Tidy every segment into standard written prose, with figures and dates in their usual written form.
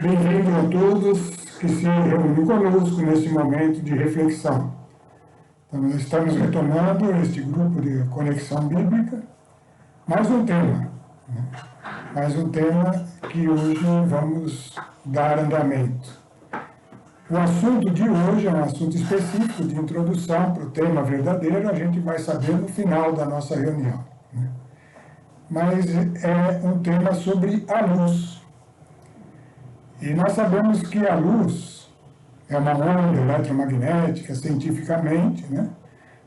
Bem-vindo a todos que se reúnem conosco nesse momento de reflexão. Então, nós estamos retomando este grupo de Conexão Bíblica, mais um tema, mais um tema que hoje vamos dar andamento. O assunto de hoje é um assunto específico de introdução para o tema verdadeiro, a gente vai saber no final da nossa reunião. Mas é um tema sobre a luz. E nós sabemos que a luz é uma onda eletromagnética, cientificamente,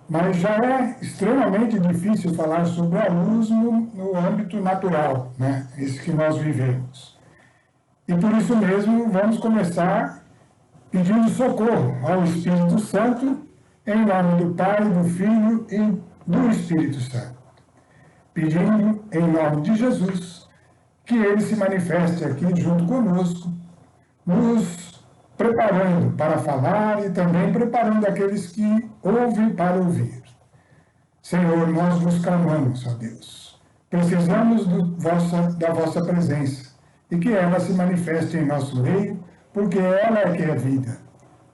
mas já é extremamente difícil falar sobre a luz no âmbito natural, esse que nós vivemos. E por isso mesmo vamos começar pedindo socorro ao Espírito Santo, em nome do Pai, do Filho e do Espírito Santo. Pedindo, em nome de Jesus, que ele se manifeste aqui junto conosco, nos preparando para falar e também preparando aqueles que ouvem para ouvir. Senhor, nós vos clamamos, ó Deus. Precisamos da vossa presença e que ela se manifeste em nosso meio, porque ela é que é vida.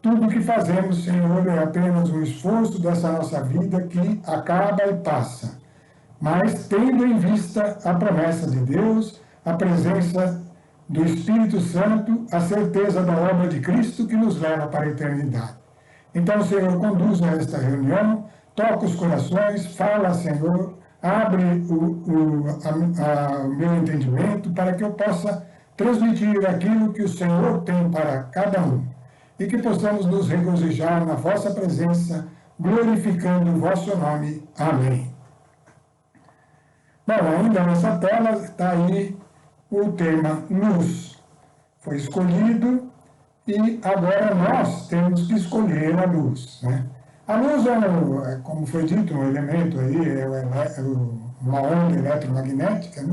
Tudo o que fazemos, Senhor, é apenas um esforço dessa nossa vida que acaba e passa. Mas tendo em vista a promessa de Deus, a presença do Espírito Santo, a certeza da obra de Cristo que nos leva para a eternidade. Então, Senhor, conduza esta reunião, toca os corações, fala, Senhor, abre o meu entendimento para que eu possa transmitir aquilo que o Senhor tem para cada um e que possamos nos regozijar na vossa presença, glorificando o vosso nome. Amém. Bom, ainda nessa tela está aí o tema luz. Foi escolhido e agora nós temos que escolher a luz. A luz é, como foi dito, um elemento aí, uma onda eletromagnética,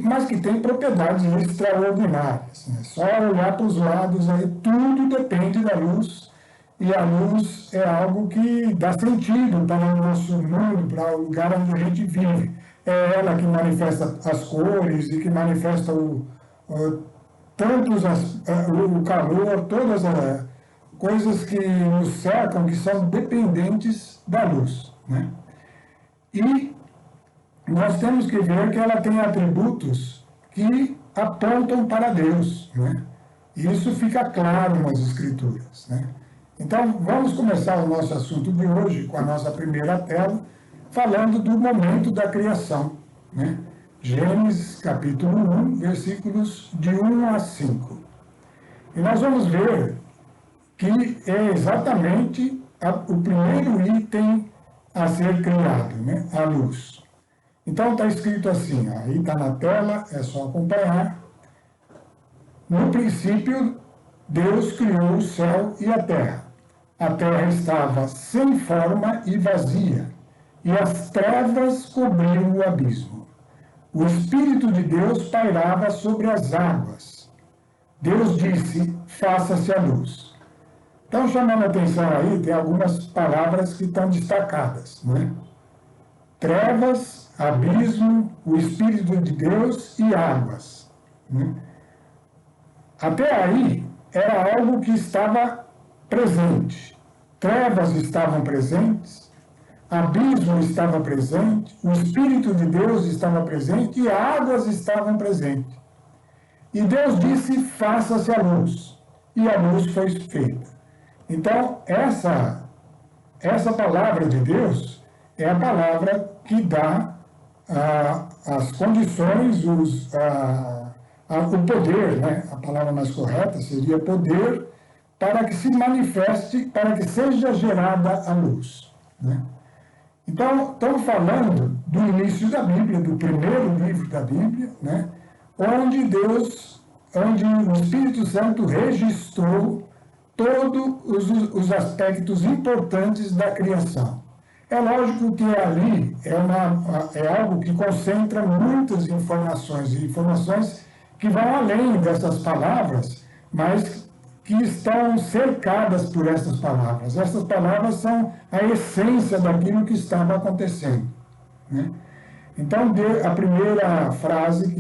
mas que tem propriedades extraordinárias. Só olhar para os lados aí, tudo depende da luz, e a luz é algo que dá sentido para o nosso mundo, para o lugar onde a gente vive. É ela que manifesta as cores e que manifesta o calor, todas as coisas que nos cercam, que são dependentes da luz. E nós temos que ver que ela tem atributos que apontam para Deus. E isso fica claro nas Escrituras. Então, vamos começar o nosso assunto de hoje com a nossa primeira tela, falando do momento da criação. Gênesis, capítulo 1, versículos de 1 a 5. E nós vamos ver que é exatamente o primeiro item a ser criado, a luz. Então está escrito assim, aí está na tela, é só acompanhar. No princípio, Deus criou o céu e a terra. A terra estava sem forma e vazia, e as trevas cobriam o abismo. O Espírito de Deus pairava sobre as águas. Deus disse, faça-se a luz. Então, chamando a atenção aí, tem algumas palavras que estão destacadas. Trevas, abismo, o Espírito de Deus e águas. Até aí, era algo que estava presente. Trevas estavam presentes, abismo estava presente, o Espírito de Deus estava presente e águas estavam presentes. E Deus disse, faça-se a luz. E a luz foi feita. Então, essa palavra de Deus é a palavra que dá as condições, o poder, a palavra mais correta seria poder, para que se manifeste, para que seja gerada a luz. Então, estamos falando do início da Bíblia, do primeiro livro da Bíblia, onde o Espírito Santo registrou todos os aspectos importantes da criação. É lógico que ali é algo que concentra muitas informações que vão além dessas palavras, mas que estão cercadas por essas palavras. Essas palavras são a essência daquilo que estava acontecendo. Então, a primeira frase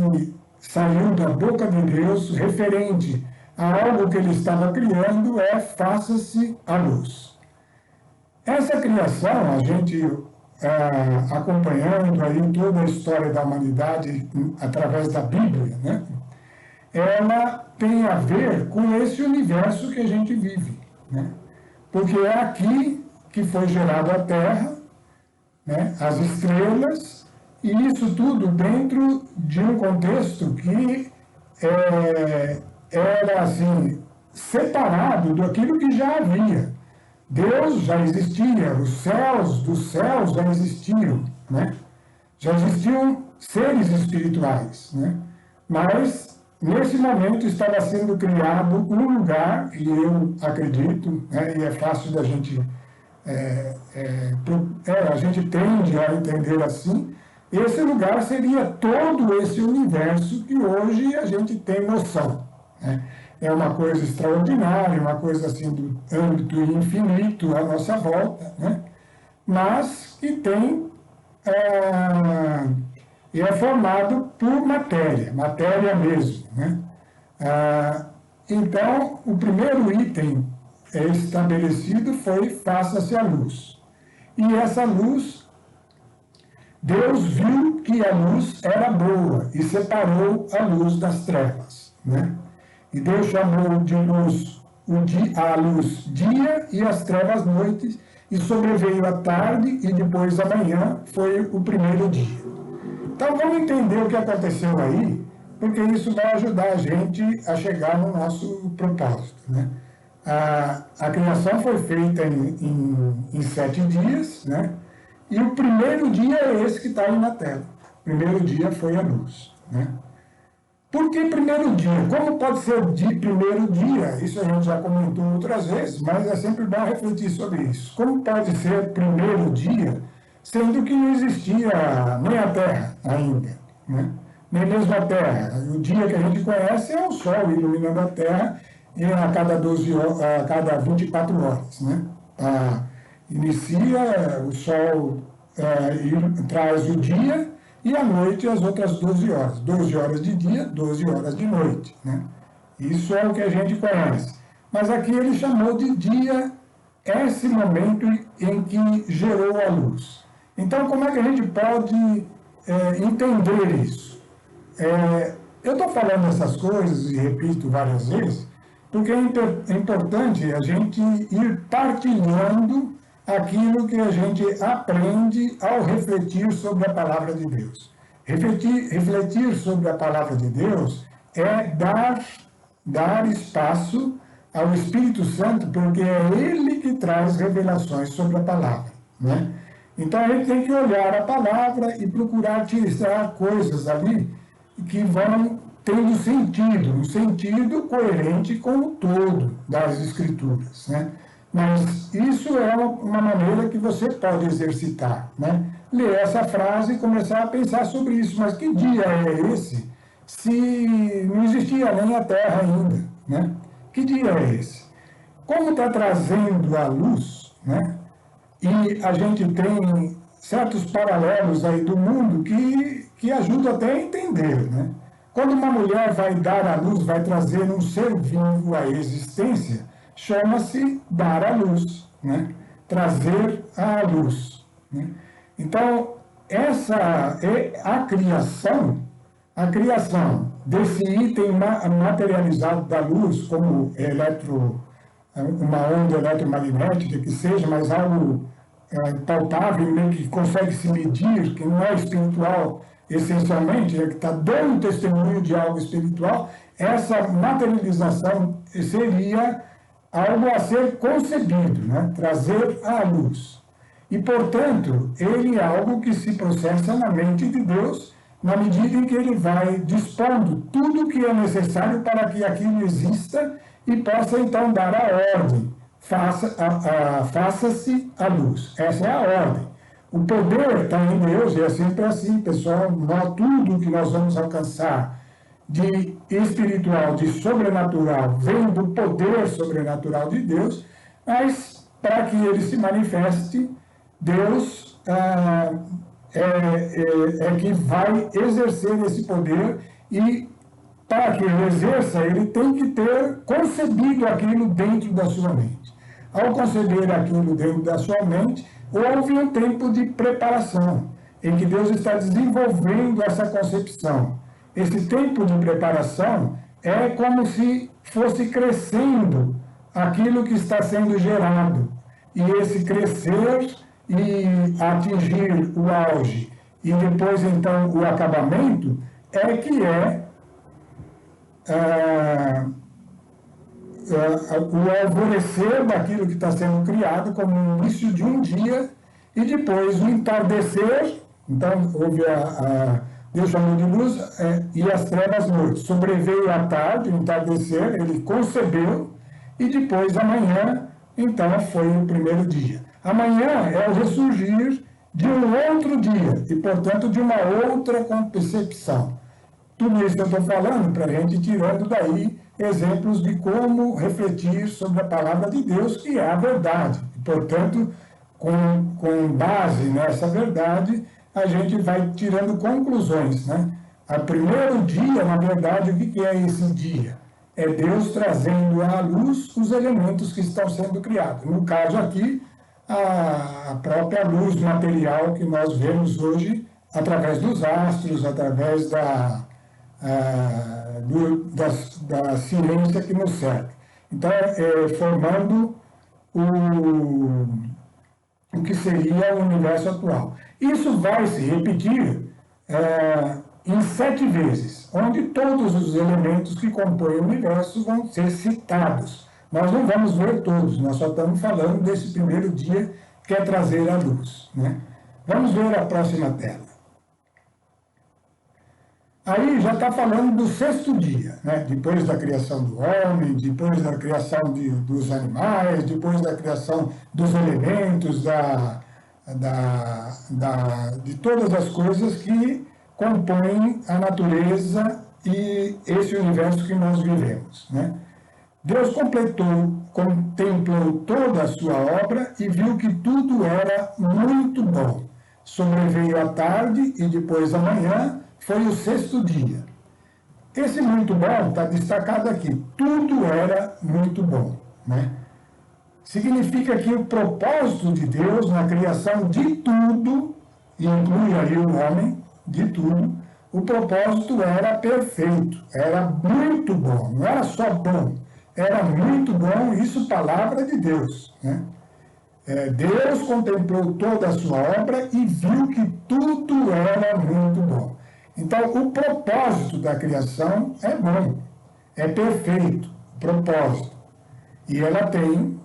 que saiu da boca de Deus referente a algo que ele estava criando é faça-se a luz. Essa criação, a gente acompanhando aí toda a história da humanidade através da Bíblia, né? Ela tem a ver com esse universo que a gente vive, né? Porque é aqui que foi gerada a Terra, né? As estrelas, e isso tudo dentro de um contexto que era assim, separado daquilo que já havia. Deus já existia, os céus dos céus já existiam, né? Já existiam seres espirituais, né? Mas, nesse momento, estava sendo criado um lugar, e eu acredito, né, e é fácil da gente, a gente tende a entender assim, esse lugar seria todo esse universo que hoje a gente tem noção, né? É uma coisa extraordinária, uma coisa assim do âmbito infinito à nossa volta, né? Mas que tem, e é formado por matéria mesmo, né? Então, o primeiro item estabelecido foi faça-se a luz. E essa luz, Deus viu que a luz era boa e separou a luz das trevas, né? E Deus chamou de luz a luz dia e as trevas noites, e sobreveio a tarde e depois a manhã foi o primeiro dia. Então vamos entender o que aconteceu aí, porque isso vai ajudar a gente a chegar no nosso propósito, né? A criação foi feita em 7 dias, né? E o primeiro dia é esse que está aí na tela. O primeiro dia foi a luz, né? Por que primeiro dia? Como pode ser de primeiro dia? Isso a gente já comentou outras vezes, mas é sempre bom refletir sobre isso. Como pode ser primeiro dia, sendo que não existia nem a Terra ainda, né? Nem mesmo a Terra. O dia que a gente conhece é o Sol iluminando a Terra a cada 24 horas, né? Inicia o Sol e traz o dia, e à noite as outras 12 horas. 12 horas de dia, 12 horas de noite, né? Isso é o que a gente conhece. Mas aqui ele chamou de dia esse momento em que gerou a luz. Então, como é que a gente pode entender isso? Eu estou falando essas coisas e repito várias vezes, porque é importante a gente ir partilhando aquilo que a gente aprende ao refletir sobre a palavra de Deus. Refletir sobre a palavra de Deus é dar espaço ao Espírito Santo, porque é Ele que traz revelações sobre a palavra, né? Então a gente tem que olhar a palavra e procurar tirar coisas ali que vão tendo sentido, um sentido coerente com o todo das Escrituras, né? Mas isso é uma maneira que você pode exercitar, né? Ler essa frase e começar a pensar sobre isso. Mas que dia é esse se não existia nem a Terra ainda, né? Que dia é esse? Como está trazendo a luz, né? E a gente tem certos paralelos aí do mundo que ajudam até a entender, né? Quando uma mulher vai dar à luz, vai trazer um ser vivo à existência, chama-se dar à luz, né? Trazer à luz, né? Então, essa é a criação desse item materializado da luz, como uma onda eletromagnética, que seja, mas algo palpável, que consegue se medir, que não é espiritual essencialmente, que está dando testemunho de algo espiritual, essa materialização seria algo a ser concebido, né? Trazer à luz. E, portanto, ele é algo que se processa na mente de Deus, na medida em que ele vai dispondo tudo o que é necessário para que aquilo exista e possa, então, dar a ordem. Faça-se a luz. Essa é a ordem. O poder está em Deus, e é sempre assim, pessoal. Tudo que nós vamos alcançar de espiritual, de sobrenatural, vem do poder sobrenatural de Deus, mas para que ele se manifeste, Deus é que vai exercer esse poder E para que ele exerça, ele tem que ter concebido aquilo dentro da sua mente. Ao conceber aquilo dentro da sua mente, houve um tempo de preparação, em que Deus está desenvolvendo essa concepção. Esse tempo de preparação é como se fosse crescendo aquilo que está sendo gerado. E esse crescer e atingir o auge, e depois então o acabamento, é que o alvorecer daquilo que está sendo criado como o início de um dia, e depois o entardecer. Então houve Deus chamou de luz e as trevas noite. Sobreveio a tarde, o entardecer, ele concebeu, e depois amanhã, então foi o primeiro dia. Amanhã é o ressurgir de um outro dia, e portanto de uma outra concepção. Tudo isso que eu estou falando para a gente tirando daí exemplos de como refletir sobre a palavra de Deus, que é a verdade. E, portanto, com base nessa verdade, a gente vai tirando conclusões, né? O primeiro dia, na verdade, o que é esse dia? É Deus trazendo à luz os elementos que estão sendo criados. No caso aqui, a própria luz material que nós vemos hoje através dos astros, através da ciência que nos serve. Então, formando o que seria o universo atual. Isso vai se repetir em 7 vezes, onde todos os elementos que compõem o universo vão ser citados. Nós não vamos ver todos, nós só estamos falando desse primeiro dia que é trazer a luz, né? Vamos ver a próxima tela. Aí já está falando do 6º dia, né? Depois da criação do homem, depois da criação dos animais, depois da criação dos elementos, de todas as coisas que compõem a natureza e esse universo que nós vivemos, né? Deus contemplou toda a sua obra e viu que tudo era muito bom. Sobreveio a tarde e depois a manhã, foi o 6º dia. Esse muito bom está destacado aqui. Tudo era muito bom, né? Significa que o propósito de Deus na criação de tudo, e inclui aí o homem, de tudo, o propósito era perfeito, era muito bom, não era só bom, era muito bom, isso palavra de Deus, né? Deus contemplou toda a sua obra e viu que tudo era muito bom. Então, o propósito da criação é bom, é perfeito, propósito. E ela tem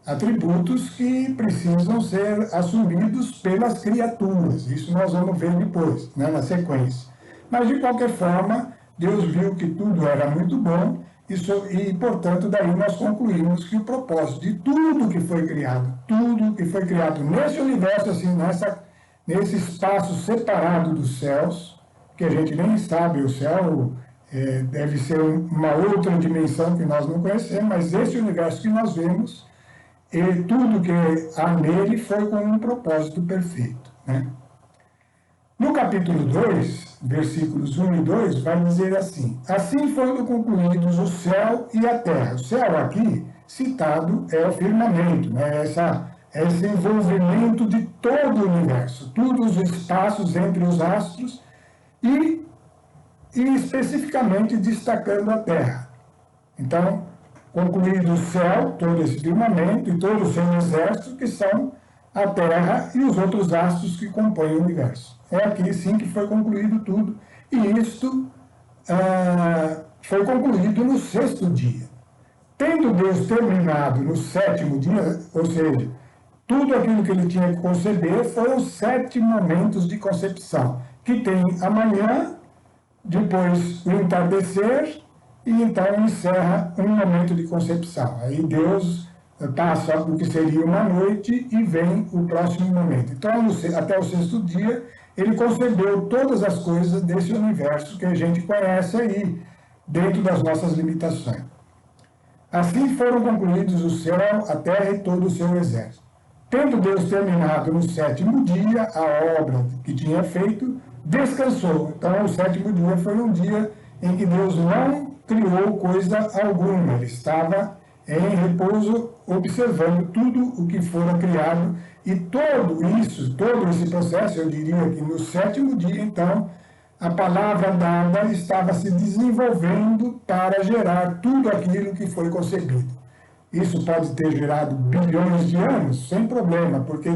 atributos que precisam ser assumidos pelas criaturas. Isso nós vamos ver depois, né, na sequência. Mas, de qualquer forma, Deus viu que tudo era muito bom e, portanto, daí nós concluímos que o propósito de tudo que foi criado nesse universo, assim, nesse espaço separado dos céus, que a gente nem sabe, o céu deve ser uma outra dimensão que nós não conhecemos, mas esse universo que nós vemos, e tudo que há nele foi com um propósito perfeito, né? No capítulo 2, versículos 1 e 2, vai dizer assim: assim foram concluídos o céu e a terra. O céu aqui, citado, é o firmamento, né? Esse envolvimento de todo o universo, todos os espaços entre os astros, e especificamente destacando a terra. Então, concluído o céu, todo esse firmamento e todo o seu exército, que são a terra e os outros astros que compõem o universo. É aqui sim que foi concluído tudo, e isto foi concluído no 6º dia. Tendo Deus terminado no 7º dia, ou seja, tudo aquilo que ele tinha que conceber, foram 7 momentos de concepção, que tem amanhã, depois o entardecer, e então encerra um momento de concepção. Aí Deus passa o que seria uma noite e vem o próximo momento. Então, até o 6º dia, ele concebeu todas as coisas desse universo que a gente conhece aí, dentro das nossas limitações. Assim foram concluídos o céu, a terra e todo o seu exército. Tendo Deus terminado no 7º dia a obra que tinha feito, descansou. Então, o 7º dia foi um dia em que Deus não criou coisa alguma, ele estava em repouso observando tudo o que fora criado, e todo esse processo, eu diria que no sétimo dia, então, a palavra dada estava se desenvolvendo para gerar tudo aquilo que foi concebido. Isso pode ter gerado bilhões de anos, sem problema, porque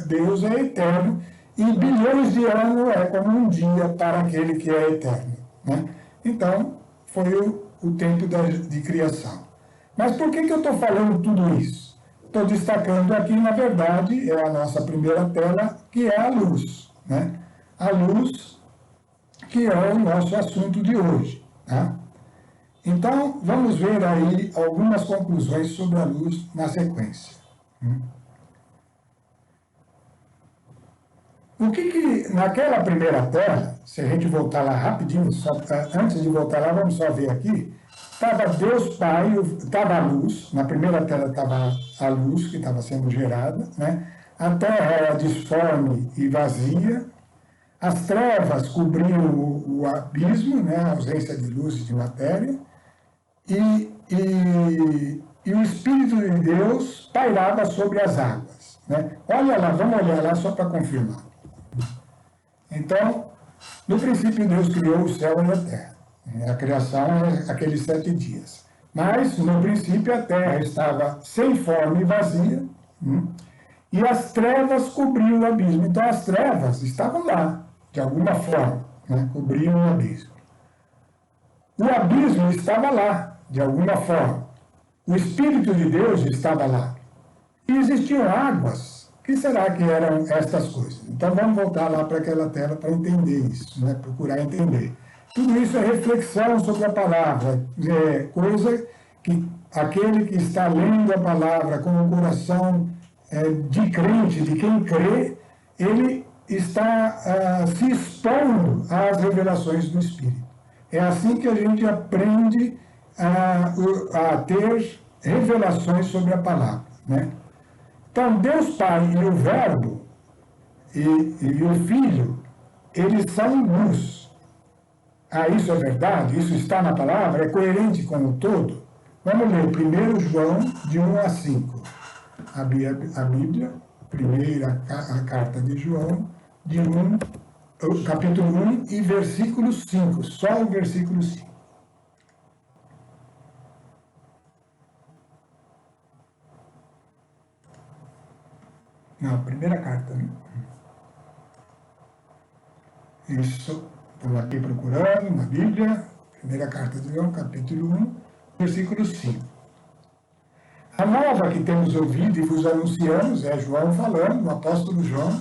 Deus é eterno e bilhões de anos é como um dia para aquele que é eterno, né? Então, foi o tempo de criação. Mas por que eu estou falando tudo isso? Estou destacando aqui, na verdade, é a nossa primeira tela, que é a luz, né? A luz, que é o nosso assunto de hoje, tá? Então, vamos ver aí algumas conclusões sobre a luz na sequência. O que naquela primeira tela, se a gente voltar lá rapidinho, antes de voltar lá, vamos só ver aqui, estava Deus Pai, estava a luz, na primeira tela estava a luz que estava sendo gerada, né? A terra era disforme e vazia, as trevas cobriam o abismo, né? A ausência de luz e de matéria, e o Espírito de Deus pairava sobre as águas, né? Olha lá, vamos olhar lá só para confirmar. Então, no princípio Deus criou o céu e a terra. A criação é aqueles 7 dias. Mas, no princípio, a terra estava sem forma e vazia, e as trevas cobriam o abismo. Então, as trevas estavam lá, de alguma forma, né? Cobriam o abismo. O abismo estava lá, de alguma forma. O Espírito de Deus estava lá. E existiam águas. O que será que eram estas coisas? Então, vamos voltar lá para aquela tela para entender isso, né? Procurar entender. Tudo isso é reflexão sobre a palavra, é coisa que aquele que está lendo a palavra com o coração de crente, de quem crê, ele está se expondo às revelações do Espírito. É assim que a gente aprende a ter revelações sobre a palavra, né? Então, Deus Pai e o Verbo e o Filho, eles são luz. Isso é verdade? Isso está na palavra? É coerente com o todo? Vamos ler 1 João, de 1 a 5. A Bíblia, a carta de João, capítulo 1 e versículo 5. Só o versículo 5. Não, a primeira carta, né? Isso. Estou aqui procurando na Bíblia, primeira carta de João, capítulo 1, versículo 5. A nova que temos ouvido e vos anunciamos, é João falando, o apóstolo João,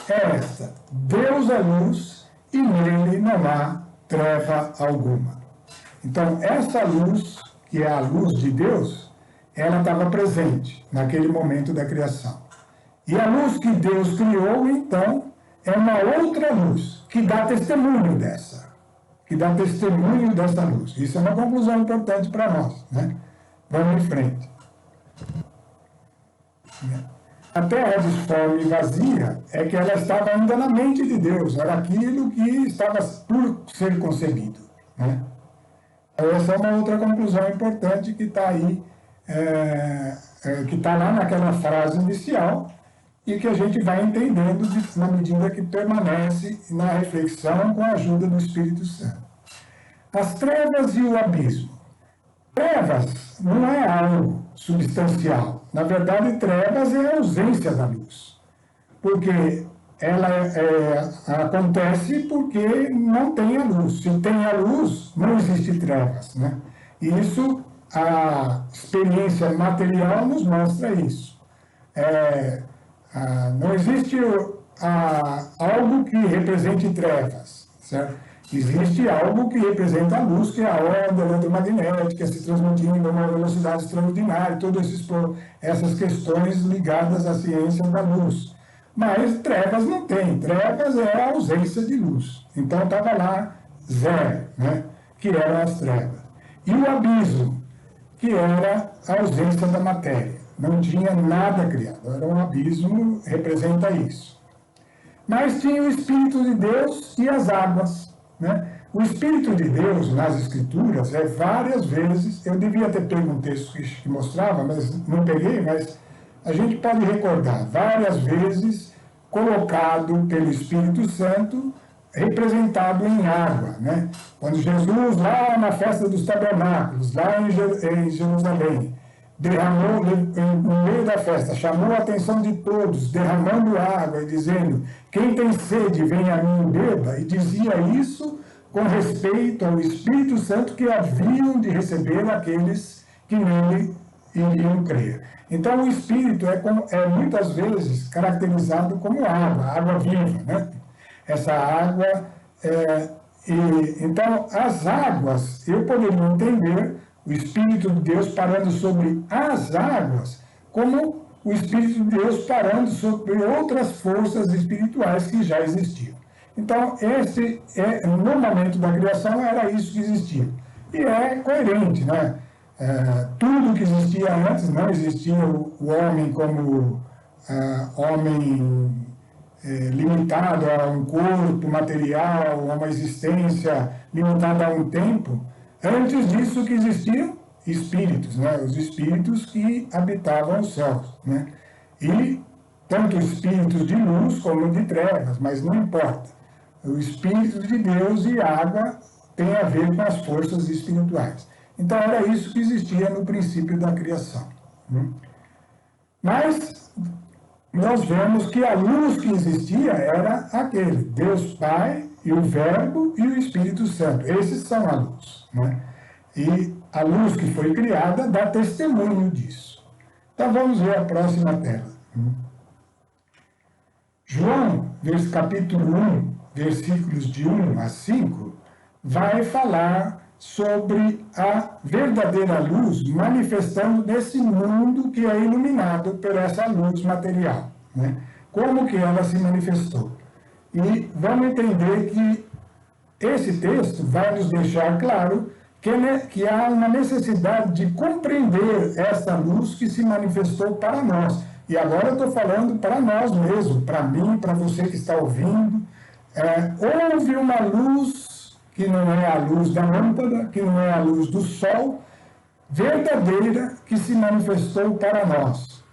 é esta: Deus é luz e nele não há treva alguma. Então, essa luz, que é a luz de Deus, ela estava presente naquele momento da criação. E a luz que Deus criou, então, é uma outra luz que dá testemunho dessa luz. Isso é uma conclusão importante para nós, né? Vamos em frente. A terra disforme e vazia é que ela estava ainda na mente de Deus, era aquilo que estava por ser concebido, né? Essa é uma outra conclusão importante que está aí, que está lá naquela frase inicial, e que a gente vai entendendo na medida que permanece na reflexão com a ajuda do Espírito Santo. As trevas e o abismo. Trevas não é algo substancial. Na verdade, trevas é a ausência da luz. Porque ela acontece porque não tem a luz. Se tem a luz, não existe trevas, né? E isso, a experiência material nos mostra isso. Não existe algo que represente trevas, certo? Existe algo que representa a luz, que é a onda eletromagnética se transmitindo a uma velocidade extraordinária, todas essas questões ligadas à ciência da luz. Mas trevas não tem, trevas é a ausência de luz. Então estava lá zero, né? Que eram as trevas. E o abismo, que era a ausência da matéria. Não tinha nada criado, era um abismo, representa isso. Mas tinha o Espírito de Deus e as águas, né? O Espírito de Deus, nas Escrituras, é várias vezes, eu devia ter pego um texto que mostrava, mas não peguei, mas a gente pode recordar, várias vezes colocado pelo Espírito Santo, representado em água, né? Quando Jesus, lá na festa dos tabernáculos, lá em Jerusalém, derramou, no meio da festa, chamou a atenção de todos, derramando água e dizendo, quem tem sede, venha a mim e beba, e dizia isso com respeito ao Espírito Santo que haviam de receber aqueles que nele iriam crer. Então, o Espírito é muitas vezes caracterizado como água viva, né? Essa água, então, as águas, eu poderia entender o Espírito de Deus parando sobre as águas, como o Espírito de Deus parando sobre outras forças espirituais que já existiam. Então, no momento da criação, era isso que existia. E é coerente, né? Tudo que existia antes, não existia o homem como homem limitado a um corpo material, a uma existência limitada a um tempo. Antes disso, que existiam espíritos, né? Os espíritos que habitavam os céus, né? E tanto espíritos de luz como de trevas, mas não importa. O Espírito de Deus e água tem a ver com as forças espirituais. Então, era isso que existia no princípio da criação. Mas nós vemos que a luz que existia era aquele, Deus Pai e o Verbo e o Espírito Santo. Esses são a luz, né? E a luz que foi criada dá testemunho disso. Então, vamos ver a próxima tela. João, capítulo 1, versículos de 1 a 5, vai falar sobre a verdadeira luz manifestando nesse mundo que é iluminado por essa luz material, né? Como que ela se manifestou. E vamos entender que esse texto vai nos deixar claro que há uma necessidade de compreender essa luz que se manifestou para nós. E agora eu estou falando para nós mesmos, para mim, para você que está ouvindo. Houve uma luz que não é a luz da lâmpada, que não é a luz do sol, verdadeira, que se manifestou para nós.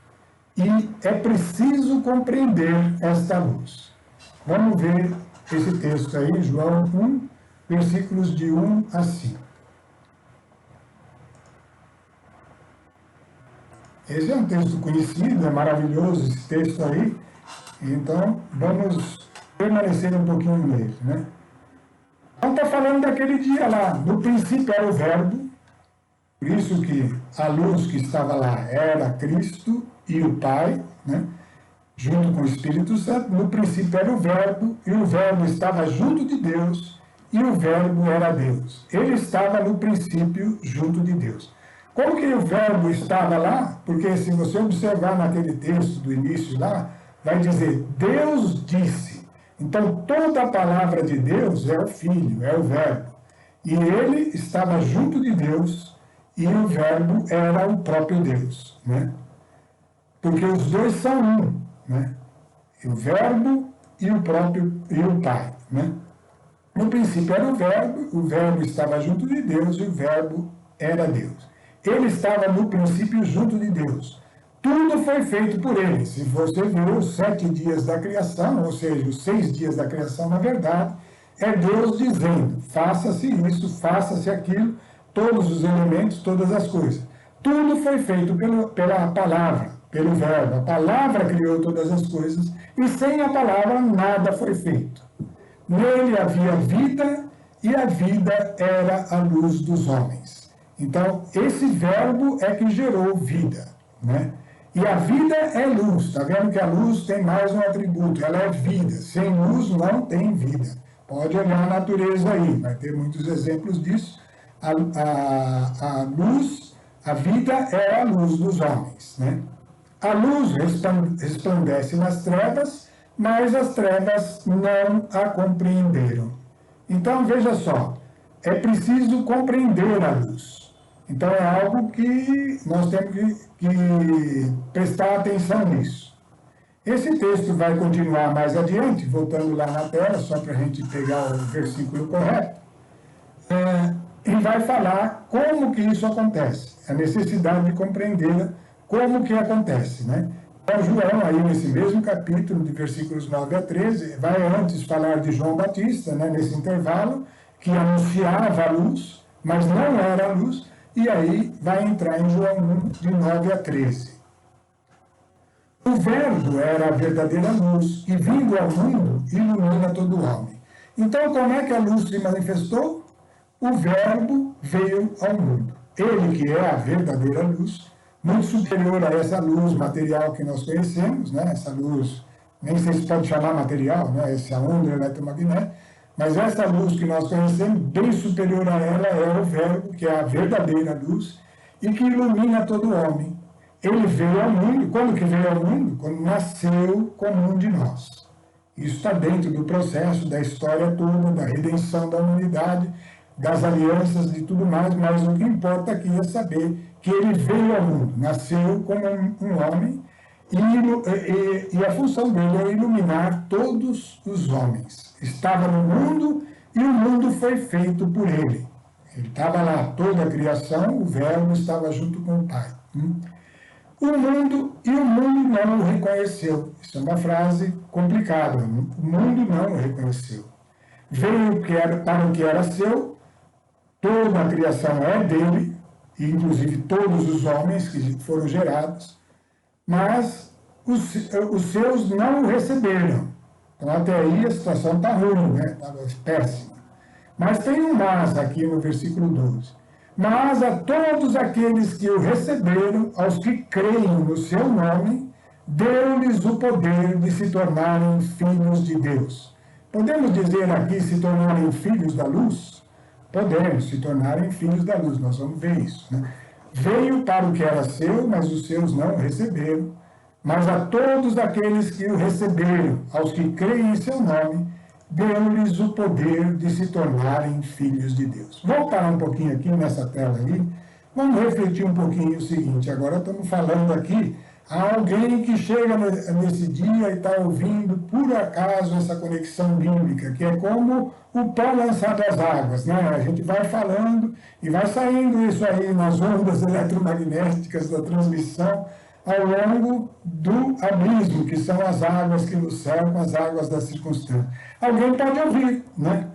E é preciso compreender esta luz. Vamos ver esse texto aí, João 1, versículos de 1 a 5. Esse é um texto conhecido, é maravilhoso esse texto aí, então vamos permanecer um pouquinho nele, né? Então está falando daquele dia lá, no princípio era o Verbo, por isso que a luz que estava lá era Cristo e o Pai, né? Junto com o Espírito Santo. No princípio era o Verbo, e o Verbo estava junto de Deus, e o Verbo era Deus. Ele estava no princípio junto de Deus. Como que o Verbo estava lá? Porque se você observar naquele texto do início lá, vai dizer, Deus disse. Então, toda a palavra de Deus é o Filho, é o Verbo. E ele estava junto de Deus, e o Verbo era o próprio Deus, né? Porque os dois são um, né? O Verbo e o Pai, né? No princípio era o Verbo estava junto de Deus, e o Verbo era Deus. Ele estava no princípio junto de Deus. Tudo foi feito por ele. Se você ver os 7 dias da criação, ou seja, os 6 dias da criação, na verdade, é Deus dizendo, faça-se isso, faça-se aquilo, todos os elementos, todas as coisas. Tudo foi feito pela palavra, pelo Verbo. A palavra criou todas as coisas, e sem a palavra nada foi feito. Nele havia vida, e a vida era a luz dos homens. Então, esse Verbo é que gerou vida, né? E a vida é luz. Está vendo que a luz tem mais um atributo, ela é vida. Sem luz não tem vida. Pode olhar a natureza aí, vai ter muitos exemplos disso. A luz, a vida é a luz dos homens, né? A luz resplandece nas trevas, mas as trevas não a compreenderam. Então, veja só, é preciso compreender a luz. Então, é algo que nós temos que prestar atenção nisso. Esse texto vai continuar mais adiante, voltando lá na tela, só para a gente pegar o versículo correto. vai falar como que isso acontece, a necessidade de compreender como que acontece, né? Então, João, aí nesse mesmo capítulo, de versículos 9 a 13, vai antes falar de João Batista, né, nesse intervalo, que anunciava a luz, mas não era a luz, e aí vai entrar em João 1, de 9 a 13. O Verbo era a verdadeira luz, e vindo ao mundo, ilumina todo homem. Então, como é que a luz se manifestou? O Verbo veio ao mundo. Ele, que é a verdadeira luz, muito superior a essa luz material que nós conhecemos, né? Essa luz, nem sei se pode chamar material, né? Essa onda eletromagnética, mas essa luz que nós conhecemos, bem superior a ela, é o Verbo, que é a verdadeira luz, e que ilumina todo homem. Ele veio ao mundo. Quando que veio ao mundo? Quando nasceu como um de nós. Isso está dentro do processo da história toda, da redenção da humanidade, das alianças e tudo mais, mas o que importa aqui é saber que ele veio ao mundo, nasceu como um homem, e a função dele é iluminar todos os homens. Estava no mundo e o mundo foi feito por ele. Ele estava lá, toda a criação, o Verbo estava junto com o Pai. O mundo não o reconheceu. Isso é uma frase complicada. O mundo não o reconheceu. Veio para o que era seu, toda a criação é dele, inclusive todos os homens que foram gerados, mas os seus não o receberam. Então até aí a situação está ruim, né? Estava péssima. Mas tem um mas aqui no versículo 12. Mas a todos aqueles que o receberam, aos que creem no seu nome, deu-lhes o poder de se tornarem filhos de Deus. Podemos dizer aqui se tornarem filhos da luz? Podemos se tornarem filhos da luz, nós vamos ver isso, né? Veio para o que era seu, mas os seus não o receberam. Mas a todos aqueles que o receberam, aos que creem em seu nome, deu-lhes o poder de se tornarem filhos de Deus. Vou parar um pouquinho aqui nessa tela aí. Vamos refletir um pouquinho o seguinte. Agora estamos falando aqui a alguém que chega nesse dia e está ouvindo, por acaso, essa conexão bíblica, que é como o pão lançado às águas, né? A gente vai falando e vai saindo isso aí nas ondas eletromagnéticas da transmissão ao longo do abismo, que são as águas que nos cercam, as águas da circunstância. Alguém pode ouvir, né?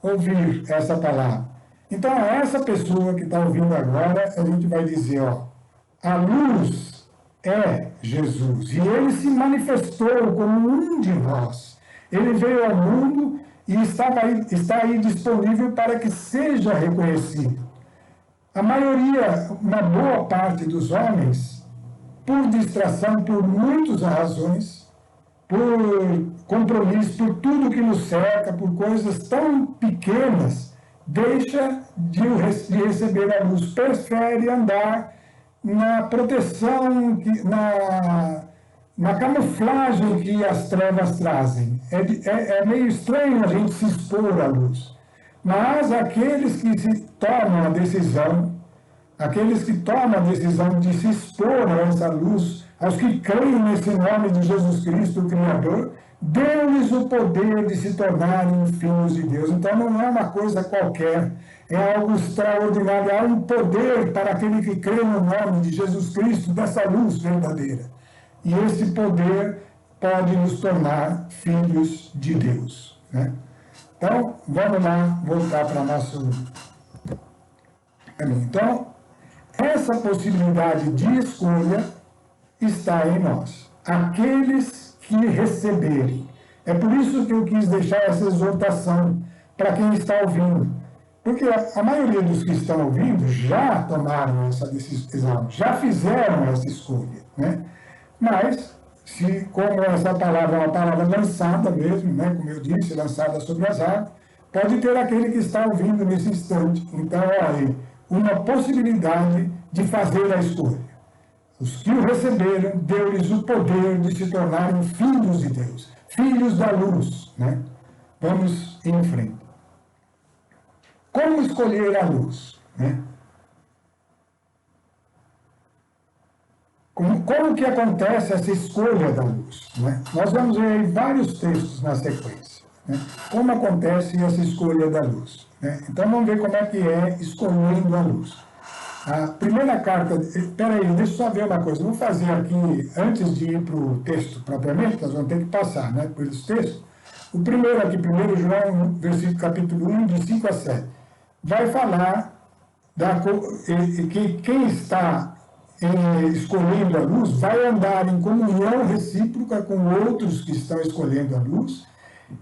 Ouvir essa palavra. Então, a essa pessoa que está ouvindo agora, a gente vai dizer, ó, a luz é Jesus, e ele se manifestou como um de nós. Ele veio ao mundo e está aí disponível para que seja reconhecido. A maioria, uma boa parte dos homens, por distração, por muitas razões, por compromisso, por tudo que nos cerca, por coisas tão pequenas, deixa de receber a luz, prefere andar na proteção, na camuflagem que as trevas trazem. É meio estranho a gente se expor à luz. Mas aqueles que se tomam a decisão, de se expor a essa luz, aos que creem nesse nome de Jesus Cristo, o Criador, deu-lhes o poder de se tornarem filhos de Deus. Então não é uma coisa qualquer, é algo extraordinário, há um poder para aquele que crê no nome de Jesus Cristo, dessa luz verdadeira. E esse poder pode nos tornar filhos de Deus, né? Então, vamos lá, voltar para nosso caminho. Então, essa possibilidade de escolha está em nós. Aqueles que receberem. É por isso que eu quis deixar essa exortação para quem está ouvindo. Porque a maioria dos que estão ouvindo já tomaram essa decisão, já fizeram essa escolha, né? Mas, como essa palavra é uma palavra lançada mesmo, né? Como eu disse, lançada sobre as águas, pode ter aquele que está ouvindo nesse instante. Então, olha, uma possibilidade de fazer a escolha. Os que o receberam, deu-lhes o poder de se tornarem filhos de Deus, filhos da luz, né? Vamos em frente. Como escolher a luz, né? Como que acontece essa escolha da luz, né? Nós vamos ver vários textos na sequência, né? Como acontece essa escolha da luz. né? Então vamos ver como é que é escolhendo a luz. A primeira carta, peraí, deixa eu só ver uma coisa, vou fazer aqui, antes de ir para o texto propriamente, nós vamos ter que passar, né, pelos textos. O primeiro aqui, 1 João, versículo capítulo 1, de 5 a 7, vai falar que quem está escolhendo a luz vai andar em comunhão recíproca com outros que estão escolhendo a luz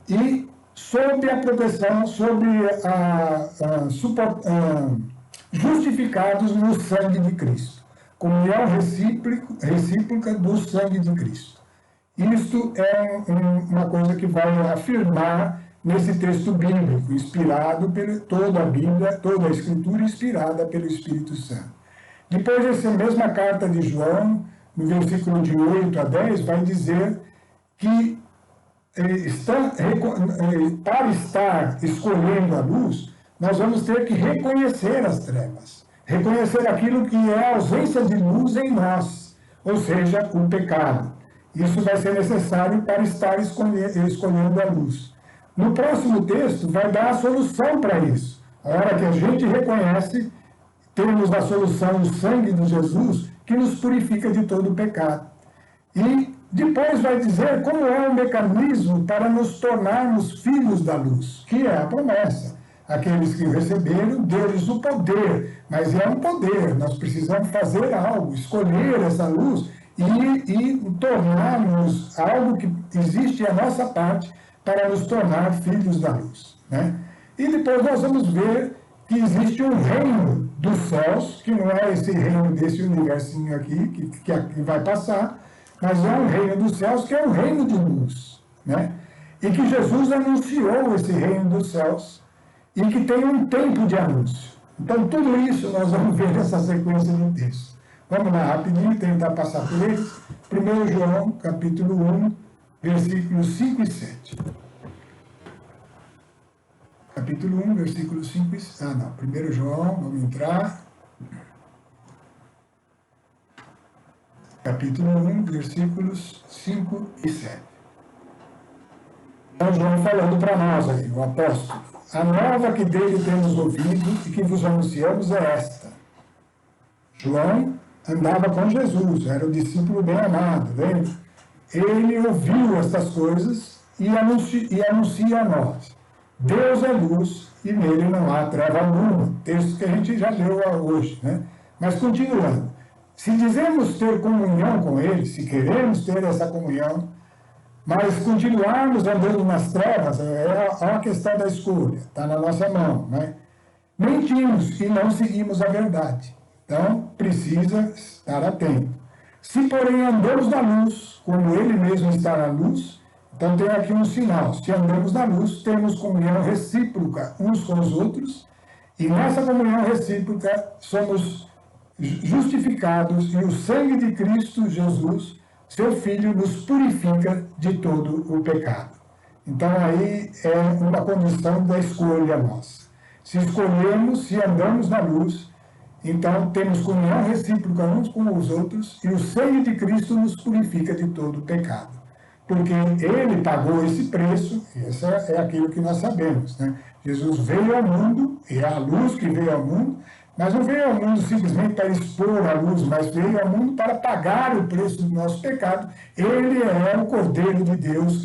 e sob a proteção, justificados no sangue de Cristo. Comunhão recíproca do sangue de Cristo. Isto é uma coisa que vai afirmar nesse texto bíblico, inspirado por toda a Bíblia, toda a Escritura inspirada pelo Espírito Santo. Depois, essa mesma carta de João, no versículo de 8 a 10, vai dizer que para estar escolhendo a luz, nós vamos ter que reconhecer as trevas, reconhecer aquilo que é a ausência de luz em nós, ou seja, o pecado. Isso vai ser necessário para estar escolhendo a luz. No próximo texto, vai dar a solução para isso. A hora que a gente reconhece, temos a solução, o sangue de Jesus, que nos purifica de todo o pecado. E depois vai dizer como é o mecanismo para nos tornarmos filhos da luz, que é a promessa. Aqueles que receberam, deu-lhes o poder, mas é um poder, nós precisamos fazer algo, escolher essa luz e tornarmos algo que existe à nossa parte para nos tornar filhos da luz, né? E depois nós vamos ver que existe um reino dos céus, que não é esse reino desse universinho aqui, que vai passar, mas é um reino dos céus, que é um reino de luz, né? E que Jesus anunciou esse reino dos céus, e que tem um tempo de anúncio. Então, tudo isso nós vamos ver nessa sequência de textos. Vamos lá, rapidinho, tentar passar por eles. 1 João, capítulo 1, versículos 5 e 7. Capítulo 1, versículos 5 e 7. 1 João, vamos entrar. Capítulo 1, versículos 5 e 7. Então, João falando para nós aí, o apóstolo. A nova que dele temos ouvido e que vos anunciamos é esta. João andava com Jesus, era o discípulo bem amado, lembra? Ele ouviu estas coisas e anuncia a nós. Deus é luz e nele não há treva alguma. Texto que a gente já leu hoje, né? Mas continuando. Se dizemos ter comunhão com ele, se queremos ter essa comunhão, mas continuarmos andando nas trevas, é a questão da escolha, está na nossa mão, né? Mentimos e não seguimos a verdade. Então, precisa estar atento. Se, porém, andamos na luz, como ele mesmo está na luz, então tem aqui um sinal. Se andamos na luz, temos comunhão recíproca uns com os outros, e nessa comunhão recíproca somos justificados, e o sangue de Cristo Jesus, seu Filho, nos purifica de todo o pecado. Então, aí é uma condição da escolha nossa. Se escolhemos, se andamos na luz, então temos comunhão recíproca uns com os outros, e o sangue de Cristo nos purifica de todo o pecado. Porque ele pagou esse preço, e isso é aquilo que nós sabemos, né? Jesus veio ao mundo, e é a luz que veio ao mundo, mas não veio ao mundo simplesmente para expor a luz, mas veio ao mundo para pagar o preço do nosso pecado. Ele é o Cordeiro de Deus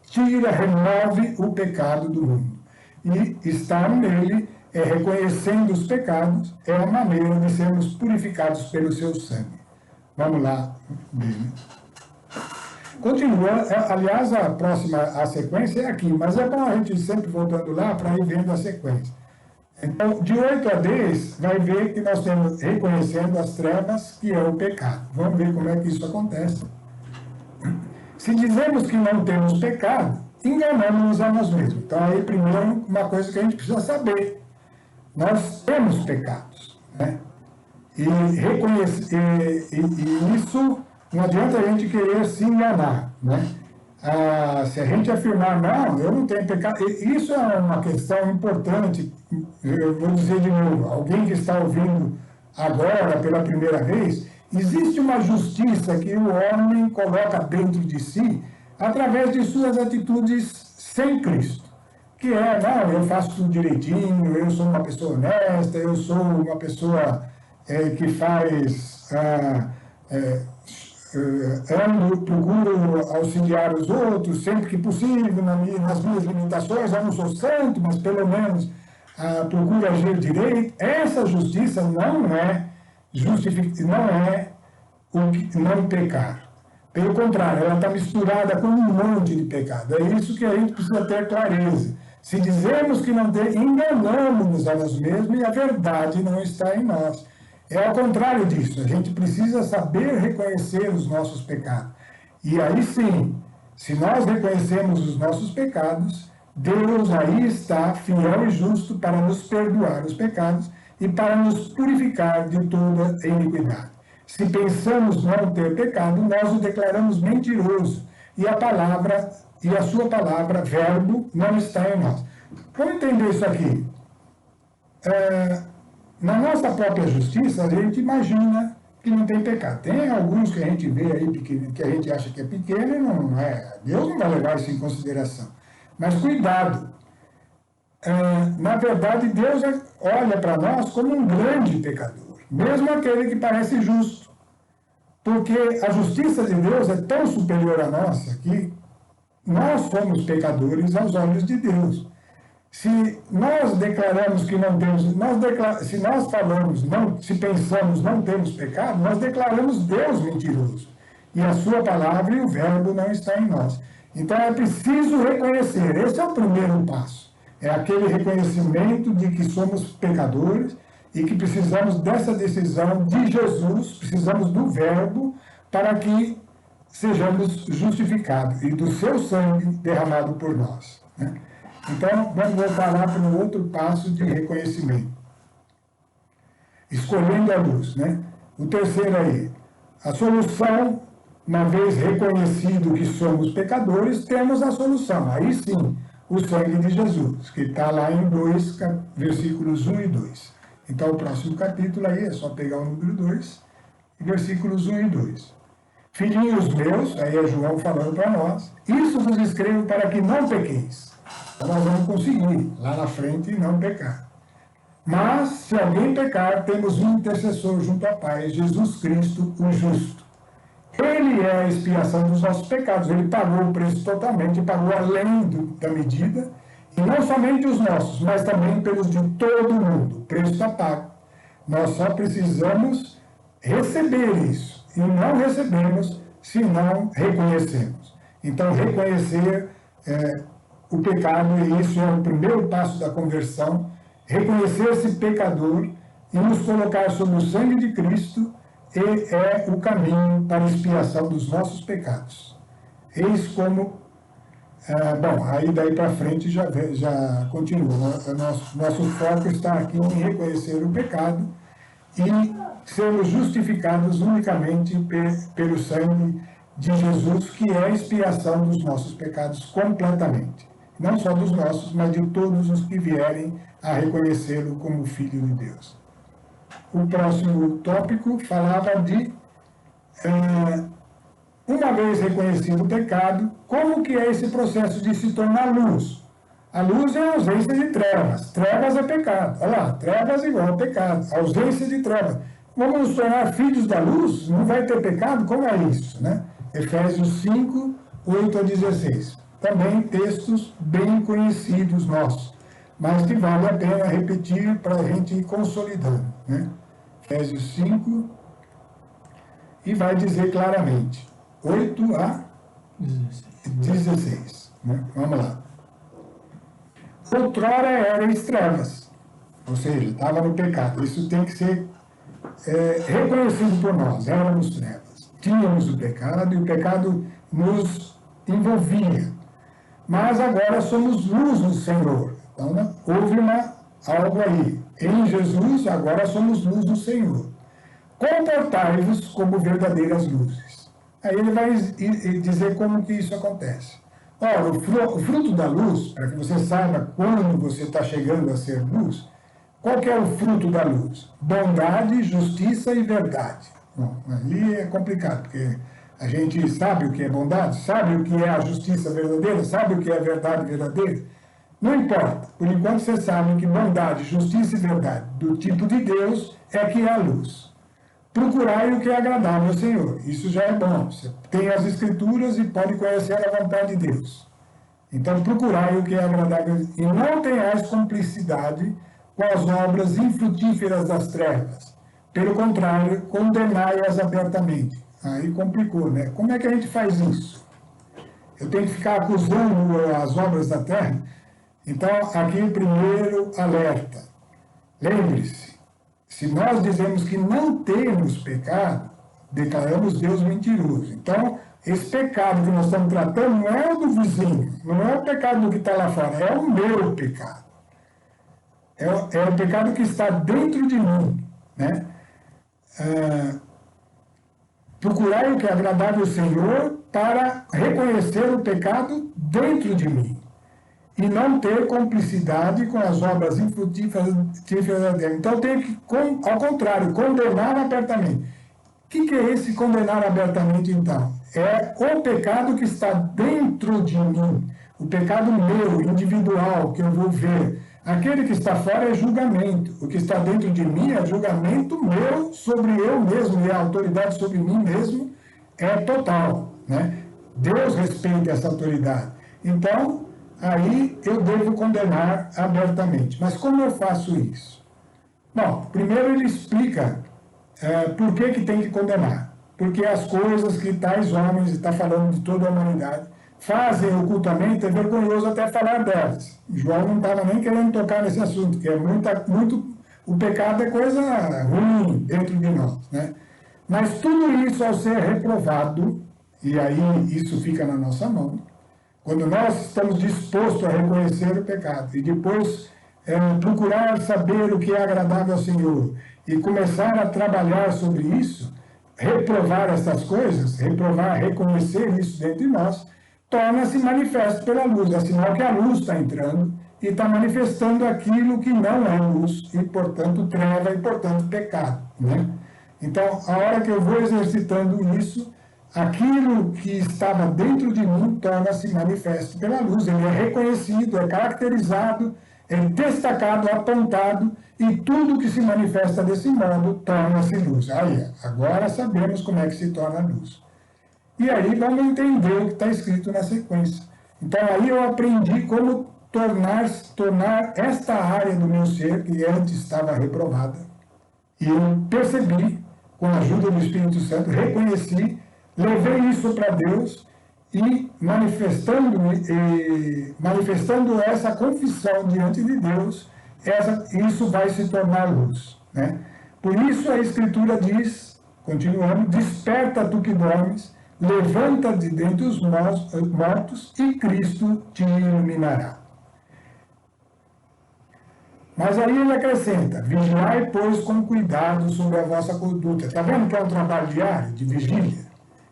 que remove o pecado do mundo. E estar nele, reconhecendo os pecados, é a maneira de sermos purificados pelo seu sangue. Vamos lá. Continua, aliás, a sequência é aqui, mas é bom a gente sempre voltando lá para ir vendo a sequência. Então, de 8 a 10, vai ver que nós estamos reconhecendo as trevas, que é o pecado. Vamos ver como é que isso acontece. Se dizemos que não temos pecado, enganamos-nos a nós mesmos. Então, aí, primeiro, uma coisa que a gente precisa saber. Nós temos pecados, né? E isso, não adianta a gente querer se enganar, né? Se a gente afirmar, não, eu não tenho pecado, isso é uma questão importante. Eu vou dizer de novo, alguém que está ouvindo agora pela primeira vez, existe uma justiça que o homem coloca dentro de si através de suas atitudes sem Cristo. que é, não, eu faço tudo direitinho, eu sou uma pessoa honesta, eu sou uma pessoa que faz, procuro auxiliar os outros sempre que possível, nas minhas limitações, eu não sou santo, mas pelo menos procuro agir direito. Essa justiça não é não pecar. Pelo contrário, ela está misturada com um monte de pecado. É isso que a gente precisa ter clareza. Se dizemos que não tem, enganamos-nos a nós mesmos e a verdade não está em nós. É ao contrário disso. A gente precisa saber reconhecer os nossos pecados. E aí sim, se nós reconhecemos os nossos pecados, Deus aí está fiel e justo para nos perdoar os pecados e para nos purificar de toda iniquidade. Se pensamos não ter pecado, nós o declaramos mentiroso e a sua palavra, verbo, não está em nós. Vamos entender isso aqui. Na nossa própria justiça, a gente imagina que não tem pecado. Tem alguns que a gente vê aí que a gente acha que é pequeno e não é. Deus não vai levar isso em consideração. Mas cuidado. Na verdade, Deus olha para nós como um grande pecador, mesmo aquele que parece justo. Porque a justiça de Deus é tão superior à nossa que nós somos pecadores aos olhos de Deus. Se nós declaramos que não temos, se nós falamos, se pensamos não temos pecado, nós declaramos Deus mentiroso. E a sua palavra e o verbo não está em nós. Então é preciso reconhecer, esse é o primeiro passo. É aquele reconhecimento de que somos pecadores e que precisamos dessa decisão de Jesus, precisamos do verbo para que sejamos justificados e do seu sangue derramado por nós, né? Então, vamos voltar lá para um outro passo de reconhecimento. Escolhendo a luz, né? O terceiro aí, a solução, uma vez reconhecido que somos pecadores, temos a solução. Aí sim, o sangue de Jesus, que está lá em versículos 1 e 2. Então, o próximo capítulo aí é só pegar o número 2, versículos 1 e 2. Filhinhos meus, aí é João falando para nós, isso vos escrevo para que não pequeis. Então, nós vamos conseguir, lá na frente, não pecar. Mas, se alguém pecar, temos um intercessor junto ao Pai, Jesus Cristo, o justo. Ele é a expiação dos nossos pecados. Ele pagou o preço totalmente, pagou além da medida, e não somente os nossos, mas também pelos de todo mundo. O preço está pago. Nós só precisamos receber isso, e não recebemos se não reconhecemos. Então, reconhecer o pecado, e isso é o primeiro passo da conversão, reconhecer-se pecador e nos colocar sob o sangue de Cristo, e é o caminho para a expiação dos nossos pecados. Eis como, bom, aí daí para frente já continua. Nosso foco está aqui em reconhecer o pecado e sermos justificados unicamente pelo sangue de Jesus, que é a expiação dos nossos pecados completamente. Não só dos nossos, mas de todos os que vierem a reconhecê-lo como Filho de Deus. O próximo tópico falava de, uma vez reconhecido o pecado, como que é esse processo de se tornar luz? A luz é a ausência de trevas. Trevas é pecado. Olha lá, trevas igual a pecado. Ausência de trevas. Vamos nos tornar filhos da luz? Não vai ter pecado? Como é isso, né? Efésios 5, 8 a 16. Também textos bem conhecidos nossos, mas que vale a pena repetir para a gente ir consolidando, né? Efésios 5, e vai dizer claramente, 8 a 16. Né? Vamos lá. Outrora erais trevas, ou seja, estava no pecado. Isso tem que ser reconhecido por nós. Éramos trevas. Tínhamos o pecado e o pecado nos envolvia. Mas agora somos luz no Senhor. Então, né, houve algo aí. Em Jesus, agora somos luz no Senhor. Comportai-vos como verdadeiras luzes. Aí ele vai dizer como que isso acontece. Ora, o fruto da luz, para que você saiba quando você está chegando a ser luz, qual que é o fruto da luz? Bondade, justiça e verdade. Bom, ali é complicado, porque a gente sabe o que é bondade, sabe o que é a justiça verdadeira, sabe o que é a verdade verdadeira. Não importa, por enquanto você sabe que bondade, justiça e verdade do tipo de Deus é que é a luz. Procurai o que é agradável ao Senhor. Isso já é bom. Você tem as Escrituras e pode conhecer a vontade de Deus. Então, procurai o que é agradável. E não tenhais cumplicidade com as obras infrutíferas das trevas. Pelo contrário, condenai-as abertamente. Aí complicou, né? Como é que a gente faz isso? Eu tenho que ficar acusando as obras da terra? Então, aqui o primeiro alerta. Lembre-se, se nós dizemos que não temos pecado, declaramos Deus mentiroso. Então, esse pecado que nós estamos tratando não é o do vizinho, não é o pecado do que está lá fora, é o meu pecado. É o pecado que está dentro de mim, né? Procurai o que é agradável ao Senhor para reconhecer o pecado dentro de mim e não ter cumplicidade com as obras infrutíferas dele. Então tem que, ao contrário, condenar abertamente. O que é esse condenar abertamente, então? É o pecado que está dentro de mim, o pecado meu, individual, que eu vou ver. Aquele que está fora é julgamento. O que está dentro de mim é julgamento meu sobre eu mesmo, e a autoridade sobre mim mesmo é total, né? Deus respeita essa autoridade. Então, aí eu devo condenar abertamente. Mas como eu faço isso? Bom, primeiro ele explica por que tem que condenar. Porque as coisas que tais homens, está falando de toda a humanidade, fazem ocultamente, é vergonhoso até falar delas. João não estava nem querendo tocar nesse assunto, que é o pecado é coisa ruim dentro de nós, né? Mas tudo isso, ao ser reprovado, e aí isso fica na nossa mão, quando nós estamos dispostos a reconhecer o pecado e depois procurar saber o que é agradável ao Senhor e começar a trabalhar sobre isso, reprovar essas coisas, reconhecer isso dentro de nós, torna-se manifesto pela luz. É sinal que a luz está entrando e está manifestando aquilo que não é luz e, portanto, treva e, portanto, pecado, né? Então, a hora que eu vou exercitando isso, aquilo que estava dentro de mim torna-se manifesto pela luz. Ele é reconhecido, é caracterizado, é destacado, apontado, e tudo que se manifesta desse modo torna-se luz. Aí, agora sabemos como é que se torna luz. E aí vamos entender o que está escrito na sequência. Então, aí eu aprendi como tornar esta área do meu ser, que antes estava reprovada, e eu percebi, com a ajuda do Espírito Santo, reconheci, levei isso para Deus e manifestando essa confissão diante de Deus, isso vai se tornar luz, né? Por isso a Escritura diz, continuando, desperta tu que dormes, levanta de dentre os mortos e Cristo te iluminará. Mas aí ele acrescenta, vigiai, pois, com cuidado sobre a vossa conduta. Está vendo que é um trabalho diário, de vigília?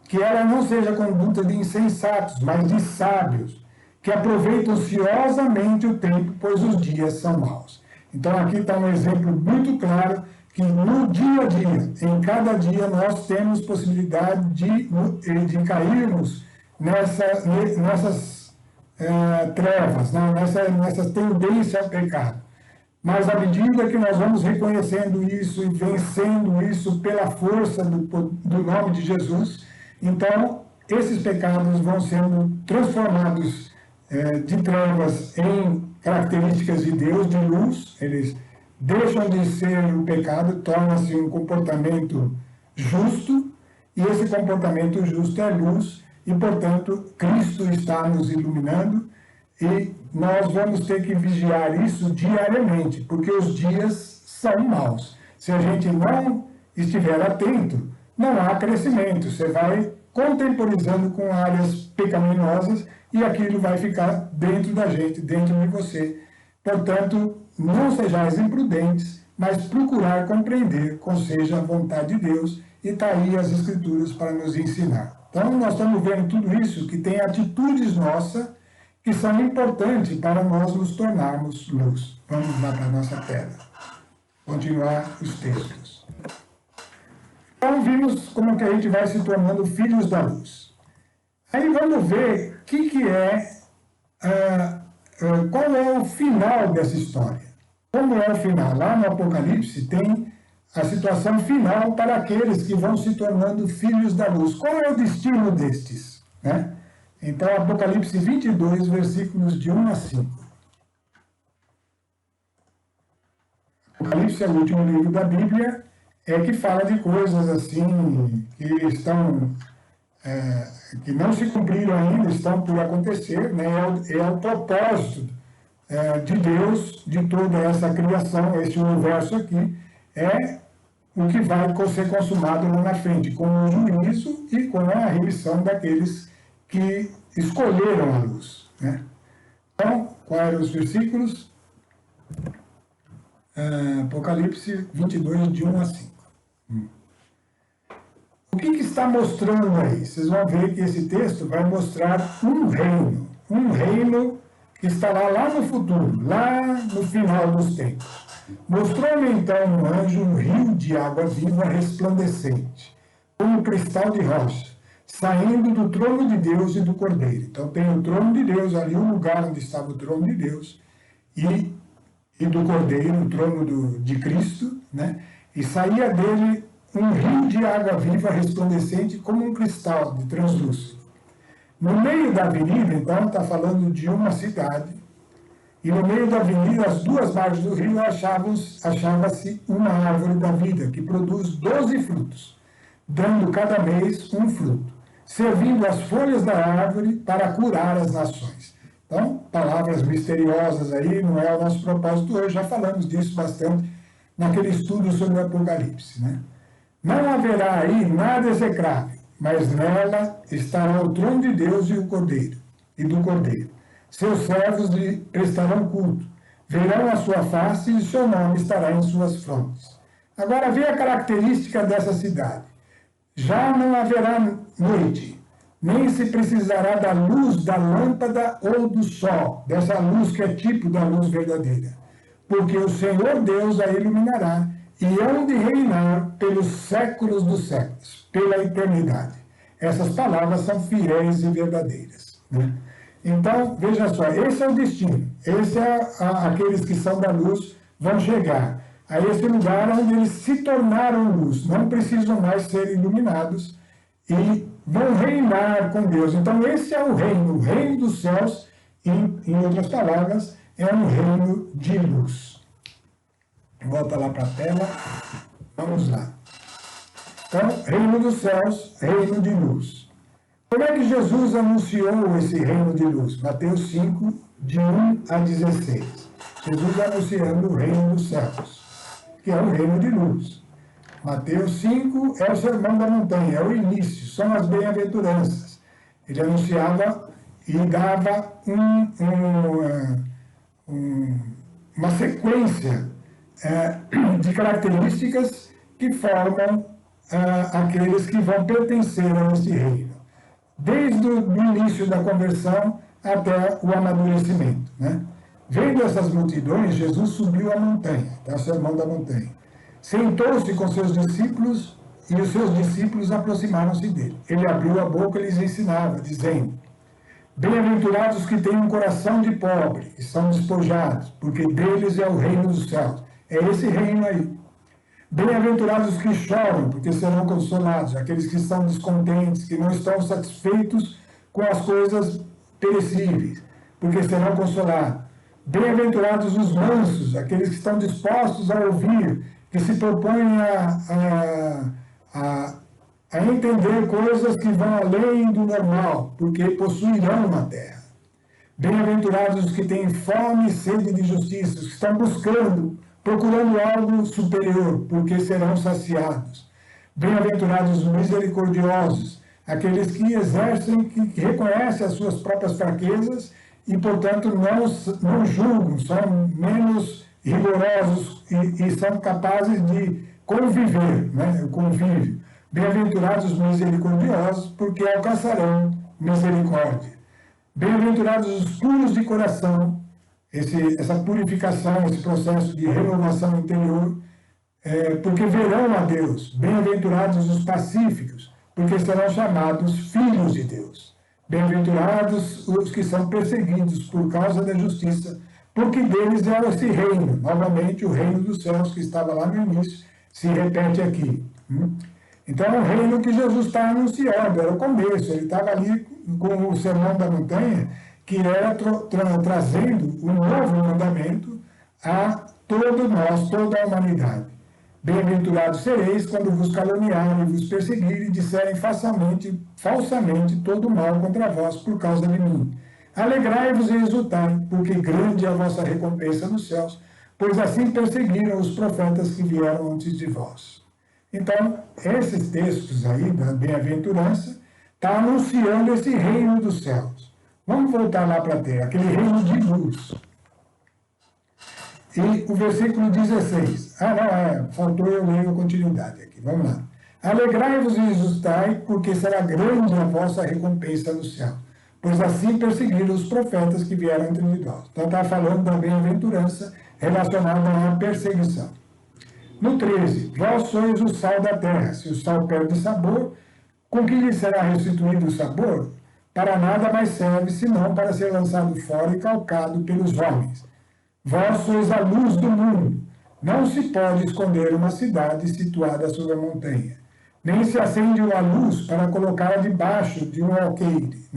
Que ela não seja conduta de insensatos, mas de sábios, que aproveitam ociosamente o tempo, pois os dias são maus. Então aqui está um exemplo muito claro que no dia a dia, em cada dia, nós temos possibilidade de cairmos nessas trevas, né? nessa tendência ao pecado. Mas à medida que nós vamos reconhecendo isso e vencendo isso pela força do nome de Jesus, então esses pecados vão sendo transformados de trevas em características de Deus, de luz. Eles deixam de ser o pecado, torna-se um comportamento justo, e esse comportamento justo é luz, e portanto Cristo está nos iluminando, e nós vamos ter que vigiar isso diariamente, porque os dias são maus. Se a gente não estiver atento, não há crescimento. Você vai contemporizando com áreas pecaminosas e aquilo vai ficar dentro da gente, dentro de você. Portanto, não sejais imprudentes, mas procurar compreender qual seja a vontade de Deus, e está aí as Escrituras para nos ensinar. Então, nós estamos vendo tudo isso, que tem atitudes nossas que são importantes para nós nos tornarmos luz. Vamos lá para a nossa tela. Continuar os textos. Então, vimos como que a gente vai se tornando filhos da luz. Aí vamos ver o que é qual é o final dessa história? Como é o final? Lá no Apocalipse tem a situação final para aqueles que vão se tornando filhos da luz. Qual é o destino destes? Né? Então, Apocalipse 22, versículos de 1 a 5. Apocalipse é o último livro da Bíblia, que fala de coisas assim que estão que não se cumpriram ainda, estão por acontecer, né? É o propósito de Deus, de toda essa criação, esse universo aqui, é o que vai ser consumado lá na frente, com o juízo e com a remissão daqueles que escolheram a luz. Né? Então, quais eram os versículos? Apocalipse 22, de 1 a 5. O que está mostrando aí? Vocês vão ver que esse texto vai mostrar um reino que estará lá no futuro, lá no final dos tempos. Mostrou-me então um anjo um rio de água viva resplandecente, como cristal de rocha, saindo do trono de Deus e do Cordeiro. Então tem o trono de Deus ali, o lugar onde estava o trono de Deus, e do Cordeiro, o trono de Cristo, né? E saía dele um rio de água viva resplandecente como um cristal de translúcido. No meio da avenida, então, está falando de uma cidade, e no meio da avenida, às duas margens do rio, achava-se uma árvore da vida, que produz 12 frutos, dando cada mês um fruto, servindo as folhas da árvore para curar as nações. Então, palavras misteriosas aí, não é o nosso propósito hoje, já falamos disso bastante naquele estudo sobre o Apocalipse, né? Não haverá aí nada execrável, mas nela estará o trono de Deus e o Cordeiro, e do Cordeiro. Seus servos lhe prestarão culto, verão a sua face e seu nome estará em suas frontes. Agora vê a característica dessa cidade. Já não haverá noite, nem se precisará da luz da lâmpada ou do sol, dessa luz que é tipo da luz verdadeira, porque o Senhor Deus a iluminará, e hão de reinar pelos séculos dos séculos, pela eternidade. Essas palavras são fiéis e verdadeiras. Né? Então, veja só, esse é o destino. Esse é aqueles que são da luz vão chegar a esse lugar onde eles se tornaram luz, não precisam mais ser iluminados e vão reinar com Deus. Então, esse é o reino dos céus, e, em outras palavras, é um reino de luz. Volta lá para a tela. Vamos lá. Então, reino dos céus, reino de luz. Como é que Jesus anunciou esse reino de luz? Mateus 5, de 1 a 16. Jesus anunciando o reino dos céus, que é o reino de luz. Mateus 5 é o sermão da montanha, é o início, são as bem-aventuranças. Ele anunciava e dava uma sequência de características que formam aqueles que vão pertencer a esse reino, desde o início da conversão até o amadurecimento. Né? Vendo essas multidões, Jesus subiu a montanha, é o sermão da montanha. Sentou-se com seus discípulos e os seus discípulos aproximaram-se dele. Ele abriu a boca e lhes ensinava, dizendo: Bem-aventurados os que têm um coração de pobre, que são despojados, porque deles é o reino dos céus. É esse reino aí. Bem-aventurados os que choram, porque serão consolados. Aqueles que estão descontentes, que não estão satisfeitos com as coisas perecíveis, porque serão consolados. Bem-aventurados os mansos, aqueles que estão dispostos a ouvir, que se propõem a entender coisas que vão além do normal, porque possuirão a terra. Bem-aventurados os que têm fome e sede de justiça, os que estão procurando algo superior, porque serão saciados. Bem-aventurados os misericordiosos, aqueles que exercem, que reconhecem as suas próprias fraquezas e, portanto, não julgam, são menos rigorosos e são capazes de conviver, né? O convívio. Bem-aventurados os misericordiosos, porque alcançarão misericórdia. Bem-aventurados os puros de coração, essa purificação, esse processo de renovação interior, porque verão a Deus. Bem-aventurados os pacíficos, porque serão chamados filhos de Deus. Bem-aventurados os que são perseguidos por causa da justiça, porque deles é esse reino. Novamente, o reino dos céus que estava lá no início se repete aqui. Então, é o reino que Jesus está anunciando, era o começo. Ele estava ali com o Sermão da Montanha, que era trazendo um novo mandamento a todos nós, toda a humanidade. Bem-aventurados sereis quando vos caluniarem e vos perseguirem e disserem falsamente todo mal contra vós por causa de mim. Alegrai-vos e exultai, porque grande é a vossa recompensa nos céus, pois assim perseguiram os profetas que vieram antes de vós. Então, esses textos aí da bem-aventurança estão anunciando esse reino dos céus. Vamos voltar lá para a terra, aquele reino de luz. E o versículo 16. Faltou eu ler a continuidade aqui. Vamos lá. Alegrai-vos e exultai, porque será grande a vossa recompensa no céu. Pois assim perseguiram os profetas que vieram entre nós. Então está falando da bem-aventurança relacionada à perseguição. No 13. Vós sois o sal da terra. Se o sal perde sabor, com que lhe será restituído o sabor? Para nada mais serve, senão para ser lançado fora e calcado pelos homens. Vós sois a luz do mundo. Não se pode esconder uma cidade situada sobre a montanha. Nem se acende uma luz para colocá-la debaixo de um alqueire,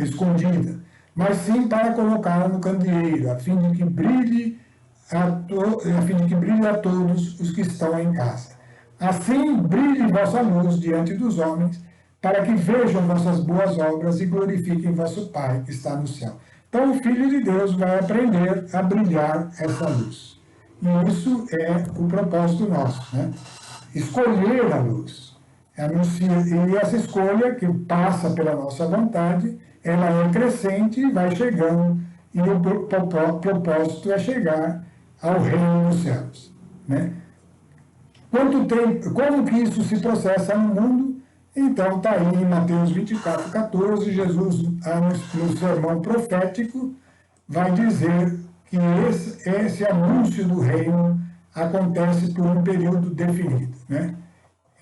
escondida, mas sim para colocá-la no candeeiro, a fim de que brilhe a todos os que estão em casa. Assim brilhe vossa luz diante dos homens, para que vejam vossas boas obras e glorifiquem vosso Pai que está no céu. Então, o Filho de Deus vai aprender a brilhar essa luz. E isso é o propósito nosso, escolher a luz. E essa escolha, que passa pela nossa vontade, ela é crescente e vai chegando, e o propósito é chegar ao reino dos céus. Como que isso se processa no mundo? Então, está aí em Mateus 24, 14, Jesus, no sermão profético, vai dizer que esse anúncio do reino acontece por um período definido.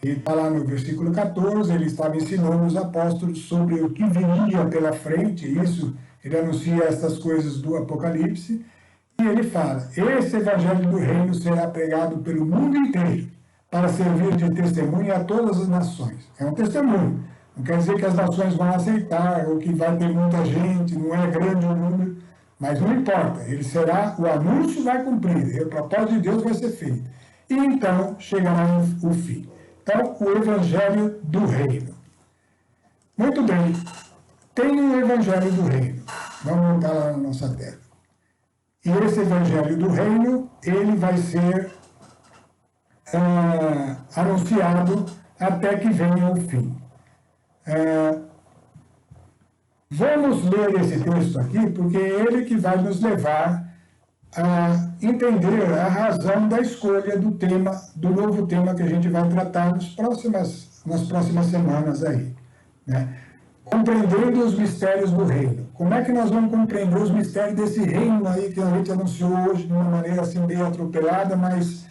E está lá no versículo 14, ele estava ensinando os apóstolos sobre o que viria pela frente, isso, ele anuncia essas coisas do Apocalipse, e ele fala, esse evangelho do reino será pregado pelo mundo inteiro, para servir de testemunha a todas as nações. É um testemunho. Não quer dizer que as nações vão aceitar, ou que vai ter muita gente, não é grande o número, mas não importa. O anúncio vai cumprir, o propósito de Deus vai ser feito. E então chegará o fim. Então, o evangelho do reino. Muito bem. Tem o evangelho do reino. Vamos montar lá na nossa tela. E esse evangelho do reino, ele vai ser anunciado até que venha o fim. Vamos ler esse texto aqui, porque é ele que vai nos levar a entender a razão da escolha do novo tema que a gente vai tratar nas próximas semanas aí. Compreendendo os mistérios do reino. Como é que nós vamos compreender os mistérios desse reino aí que a gente anunciou hoje de uma maneira assim meio atropelada, mas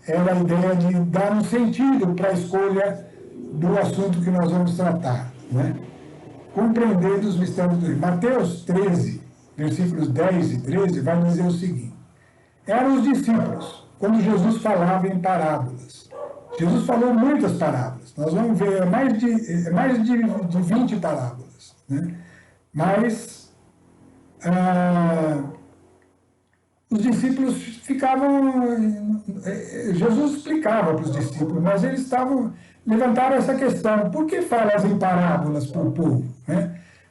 era a ideia de dar um sentido para a escolha do assunto que nós vamos tratar. Compreendendo os mistérios do reino. Mateus 13, versículos 10 e 13, vai dizer o seguinte. Eram os discípulos, quando Jesus falava em parábolas. Jesus falou muitas parábolas. Nós vamos ver mais de 20 parábolas. Mas os discípulos Jesus explicava para os discípulos, mas eles levantaram essa questão, por que falas em parábolas para o povo?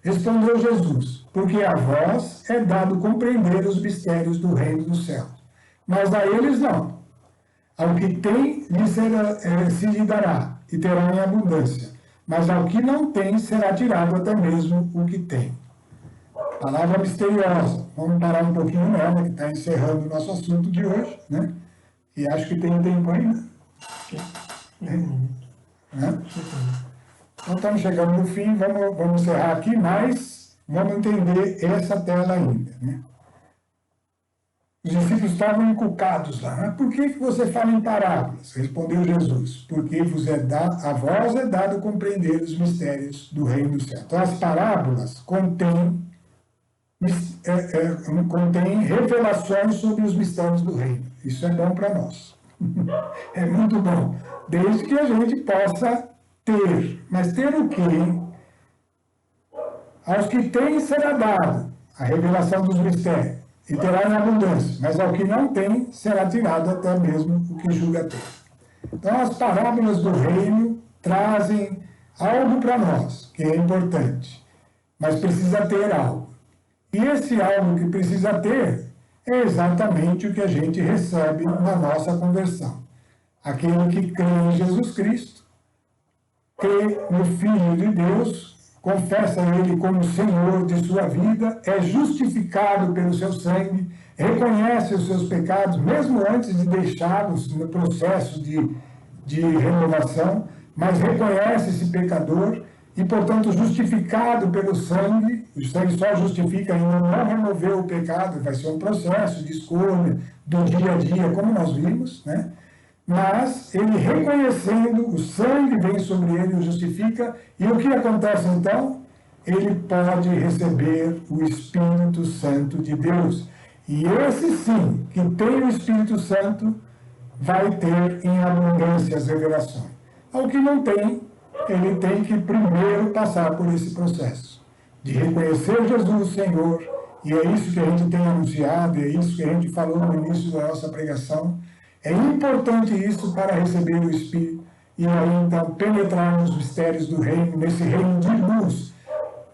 Respondeu Jesus, porque a vós é dado compreender os mistérios do reino dos céus, mas a eles não. Ao que tem, se lhe dará, e terá em abundância, mas ao que não tem, será tirado até mesmo o que tem. Palavra misteriosa. Vamos parar um pouquinho nela, que está encerrando o nosso assunto de hoje, E acho que tem tempo ainda. Então estamos chegando no fim, vamos encerrar aqui, mas vamos entender essa tela ainda. Os discípulos estavam encucados lá. Mas por que você fala em parábolas? Respondeu Jesus. Porque a vós é dado compreender os mistérios do reino do céu. Então, as parábolas contêm revelações sobre os mistérios do reino. Isso é bom para nós. É muito bom. Desde que a gente possa ter. Mas ter o quê? Aos que têm será dado a revelação dos mistérios, e terá em abundância. Mas ao que não tem, será tirado até mesmo o que julga ter. Então, as parábolas do reino trazem algo para nós, que é importante. Mas precisa ter algo. E esse algo que precisa ter é exatamente o que a gente recebe na nossa conversão. Aquele que crê em Jesus Cristo, crê no Filho de Deus, confessa Ele como Senhor de sua vida, é justificado pelo seu sangue, reconhece os seus pecados, mesmo antes de deixá-los no processo de renovação, mas reconhece esse pecador e, portanto, justificado pelo sangue, o sangue só justifica ainda não removeu o pecado, vai ser um processo de escolha do dia a dia, como nós vimos, né? Mas ele reconhecendo, o sangue vem sobre ele, o justifica, e o que acontece então? Ele pode receber o Espírito Santo de Deus. E esse sim, que tem o Espírito Santo, vai ter em abundância as revelações. Ao que não tem, ele tem que primeiro passar por esse processo de reconhecer Jesus Senhor, e é isso que a gente tem anunciado, é isso que a gente falou no início da nossa pregação. É importante isso para receber o Espírito e aí então penetrar nos mistérios do reino, nesse reino de luz.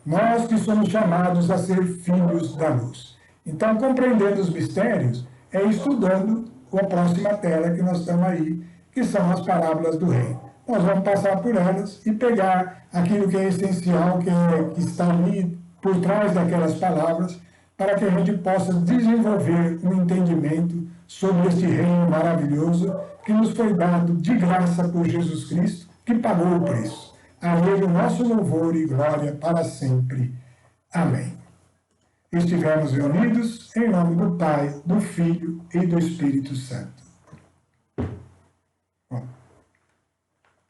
Nós que somos chamados a ser filhos da luz. Então, compreendendo os mistérios, é estudando a próxima tela que nós estamos aí, que são as parábolas do reino. Nós vamos passar por elas e pegar aquilo que é essencial, que está ali por trás daquelas palavras, para que a gente possa desenvolver um entendimento sobre este reino maravilhoso que nos foi dado de graça por Jesus Cristo, que pagou o preço. A Ele o nosso louvor e glória para sempre. Amém. Estivemos reunidos em nome do Pai, do Filho e do Espírito Santo. Bom.